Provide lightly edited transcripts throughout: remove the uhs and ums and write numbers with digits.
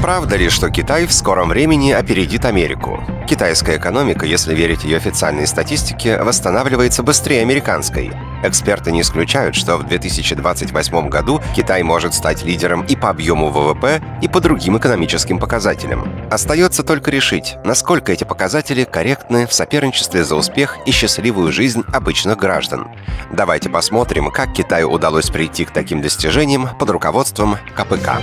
Правда ли, что Китай в скором времени опередит Америку? Китайская экономика, если верить ее официальной статистике, восстанавливается быстрее американской. Эксперты не исключают, что в 2028 году Китай может стать лидером и по объему ВВП, и по другим экономическим показателям. Остается только решить, насколько эти показатели корректны в соперничестве за успех и счастливую жизнь обычных граждан. Давайте посмотрим, как Китаю удалось прийти к таким достижениям под руководством КПК.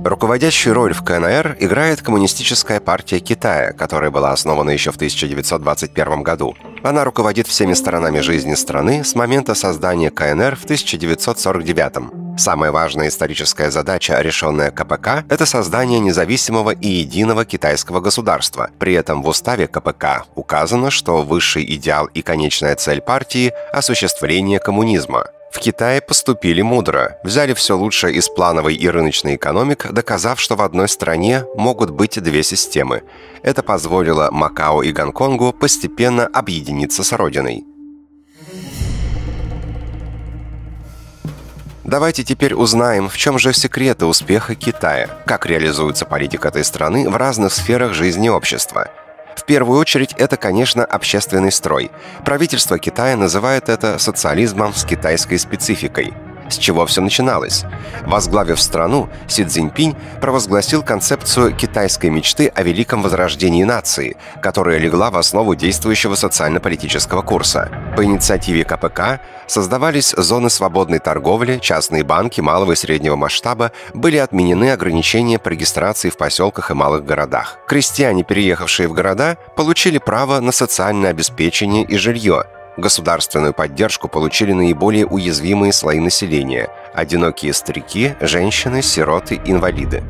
Руководящую роль в КНР играет Коммунистическая партия Китая, которая была основана еще в 1921 году. Она руководит всеми сторонами жизни страны с момента создания КНР в 1949. Самая важная историческая задача, решенная КПК, это создание независимого и единого китайского государства. При этом в уставе КПК указано, что высший идеал и конечная цель партии – осуществление коммунизма. В Китае поступили мудро, взяли все лучшее из плановой и рыночной экономик, доказав, что в одной стране могут быть две системы. Это позволило Макао и Гонконгу постепенно объединиться с родиной. Давайте теперь узнаем, в чем же секреты успеха Китая, как реализуется политика этой страны в разных сферах жизни общества. В первую очередь, это, конечно, общественный строй. Правительство Китая называет это социализмом с китайской спецификой. С чего все начиналось? Возглавив страну, Си Цзиньпинь провозгласил концепцию китайской мечты о великом возрождении нации, которая легла в основу действующего социально-политического курса. По инициативе КПК создавались зоны свободной торговли, частные банки малого и среднего масштаба, были отменены ограничения по регистрации в поселках и малых городах. Крестьяне, переехавшие в города, получили право на социальное обеспечение и жилье. Государственную поддержку получили наиболее уязвимые слои населения – одинокие старики, женщины, сироты, инвалиды.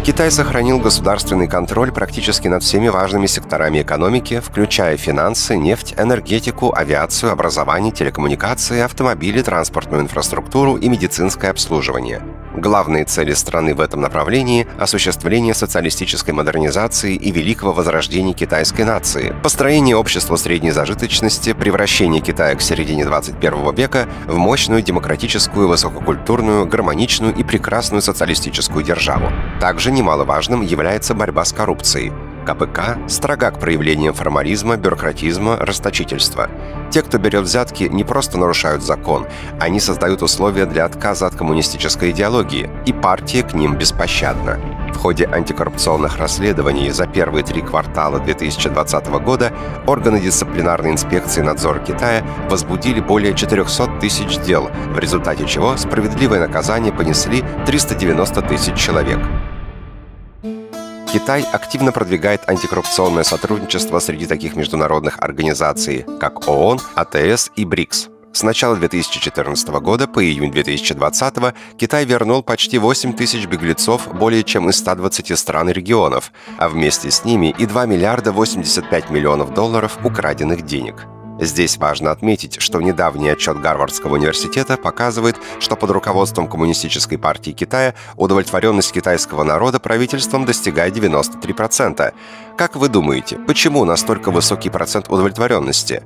Китай сохранил государственный контроль практически над всеми важными секторами экономики, включая финансы, нефть, энергетику, авиацию, образование, телекоммуникации, автомобили, транспортную инфраструктуру и медицинское обслуживание. Главные цели страны в этом направлении – осуществление социалистической модернизации и великого возрождения китайской нации, построение общества средней зажиточности, превращение Китая к середине 21 века в мощную демократическую, высококультурную, гармоничную и прекрасную социалистическую державу. Также немаловажным является борьба с коррупцией. КПК строга к проявлениям формализма, бюрократизма, расточительства. Те, кто берет взятки, не просто нарушают закон, они создают условия для отказа от коммунистической идеологии, и партия к ним беспощадна. В ходе антикоррупционных расследований за первые 3 квартала 2020 года органы дисциплинарной инспекции надзора Китая возбудили более 400 тысяч дел, в результате чего справедливое наказание понесли 390 тысяч человек. Китай активно продвигает антикоррупционное сотрудничество среди таких международных организаций, как ООН, АТС и БРИКС. С начала 2014 года по июнь 2020 Китай вернул почти 8 тысяч беглецов более чем из 120 стран и регионов, а вместе с ними и 2 миллиарда 85 миллионов долларов украденных денег. Здесь важно отметить, что недавний отчет Гарвардского университета показывает, что под руководством Коммунистической партии Китая удовлетворенность китайского народа правительством достигает 93%. Как вы думаете, почему настолько высокий процент удовлетворенности?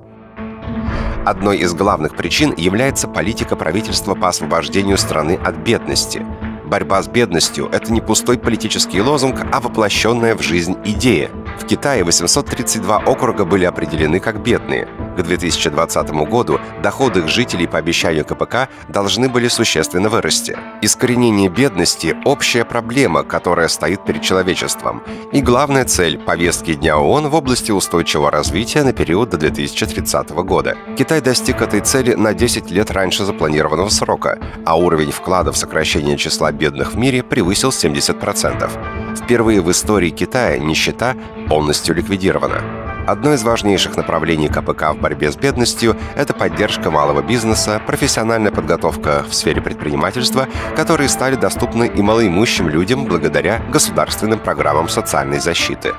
Одной из главных причин является политика правительства по освобождению страны от бедности. Борьба с бедностью – это не пустой политический лозунг, а воплощенная в жизнь идея. В Китае 832 округа были определены как бедные. К 2020 году доходы их жителей по обещанию КПК должны были существенно вырасти. Искоренение бедности – общая проблема, которая стоит перед человечеством. И главная цель повестки Дня ООН в области устойчивого развития на период до 2030 года. Китай достиг этой цели на 10 лет раньше запланированного срока, а уровень вклада в сокращение числа бедных в мире превысил 70%. Впервые в истории Китая нищета полностью ликвидирована. Одно из важнейших направлений КПК в борьбе с бедностью – это поддержка малого бизнеса, профессиональная подготовка в сфере предпринимательства, которые стали доступны и малоимущим людям благодаря государственным программам социальной защиты.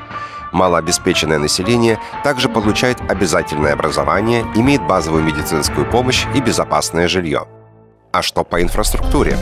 Малообеспеченное население также получает обязательное образование, имеет базовую медицинскую помощь и безопасное жилье. А что по инфраструктуре?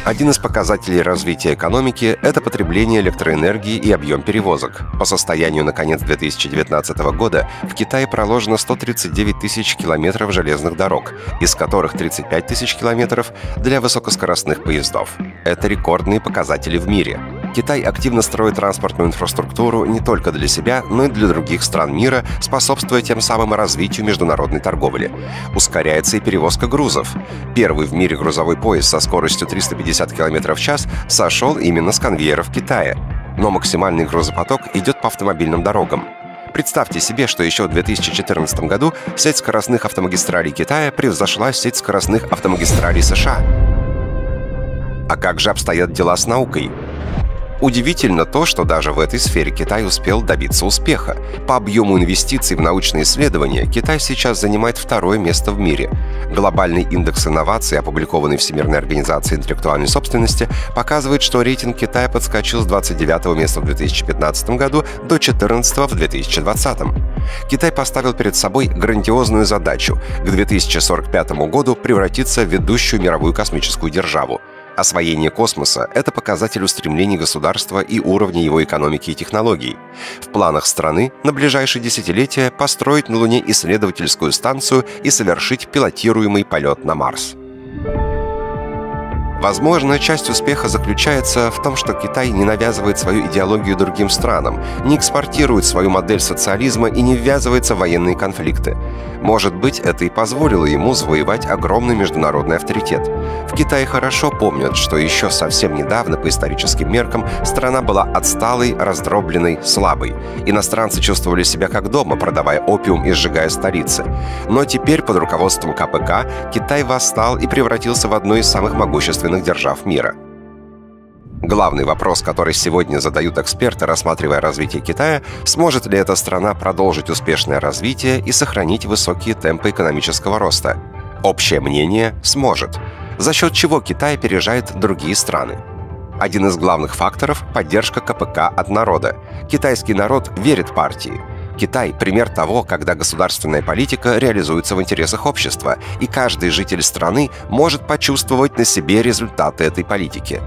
Один из показателей развития экономики – это потребление электроэнергии и объем перевозок. По состоянию на конец 2019 года в Китае проложено 139 тысяч километров железных дорог, из которых 35 тысяч километров для высокоскоростных поездов. Это рекордные показатели в мире. Китай активно строит транспортную инфраструктуру не только для себя, но и для других стран мира, способствуя тем самым развитию международной торговли. Ускоряется и перевозка грузов. Первый в мире грузовой поезд со скоростью 350 км в час сошел именно с конвейеров Китая. Но максимальный грузопоток идет по автомобильным дорогам. Представьте себе, что еще в 2014 году сеть скоростных автомагистралей Китая превзошла сеть скоростных автомагистралей США. А как же обстоят дела с наукой? Удивительно то, что даже в этой сфере Китай успел добиться успеха. По объему инвестиций в научные исследования Китай сейчас занимает второе место в мире. Глобальный индекс инноваций, опубликованный Всемирной организацией интеллектуальной собственности, показывает, что рейтинг Китая подскочил с 29 места в 2015 году до 14 в 2020. Китай поставил перед собой грандиозную задачу – к 2045 году превратиться в ведущую мировую космическую державу. Освоение космоса – это показатель устремлений государства и уровня его экономики и технологий. В планах страны на ближайшие десятилетия построить на Луне исследовательскую станцию и совершить пилотируемый полет на Марс. Возможно, часть успеха заключается в том, что Китай не навязывает свою идеологию другим странам, не экспортирует свою модель социализма и не ввязывается в военные конфликты. Может быть, это и позволило ему завоевать огромный международный авторитет. В Китае хорошо помнят, что еще совсем недавно, по историческим меркам, страна была отсталой, раздробленной, слабой. Иностранцы чувствовали себя как дома, продавая опиум и сжигая столицы. Но теперь под руководством КПК Китай восстал и превратился в одну из самых могущественных держав мира. Главный вопрос, который сегодня задают эксперты, рассматривая развитие Китая, сможет ли эта страна продолжить успешное развитие и сохранить высокие темпы экономического роста. Общее мнение – сможет. За счет чего Китай опережает другие страны? Один из главных факторов – поддержка КПК от народа. Китайский народ верит партии. Китай – пример того, когда государственная политика реализуется в интересах общества, и каждый житель страны может почувствовать на себе результаты этой политики.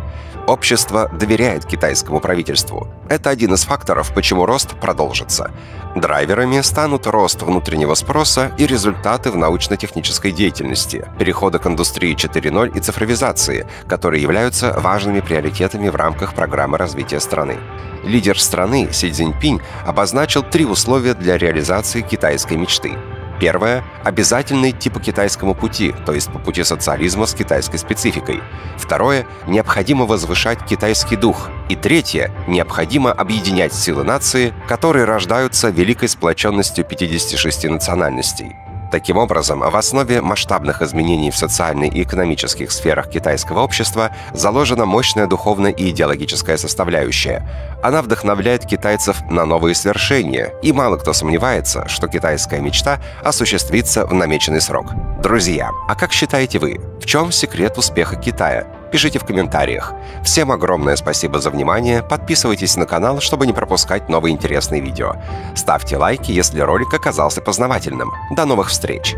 Общество доверяет китайскому правительству. Это один из факторов, почему рост продолжится. Драйверами станут рост внутреннего спроса и результаты в научно-технической деятельности, перехода к индустрии 4.0 и цифровизации, которые являются важными приоритетами в рамках программы развития страны. Лидер страны Си Цзиньпинь обозначил 3 условия для реализации китайской мечты. Первое – обязательно идти по китайскому пути, то есть по пути социализма с китайской спецификой. Второе – необходимо возвышать китайский дух. И третье – необходимо объединять силы нации, которые рождаются великой сплоченностью 56 национальностей. Таким образом, в основе масштабных изменений в социальной и экономических сферах китайского общества заложена мощная духовная и идеологическая составляющая. Она вдохновляет китайцев на новые свершения, и мало кто сомневается, что китайская мечта осуществится в намеченный срок. Друзья, а как считаете вы, в чем секрет успеха Китая? Пишите в комментариях. Всем огромное спасибо за внимание, подписывайтесь на канал, чтобы не пропускать новые интересные видео. Ставьте лайки, если ролик оказался познавательным. До новых встреч!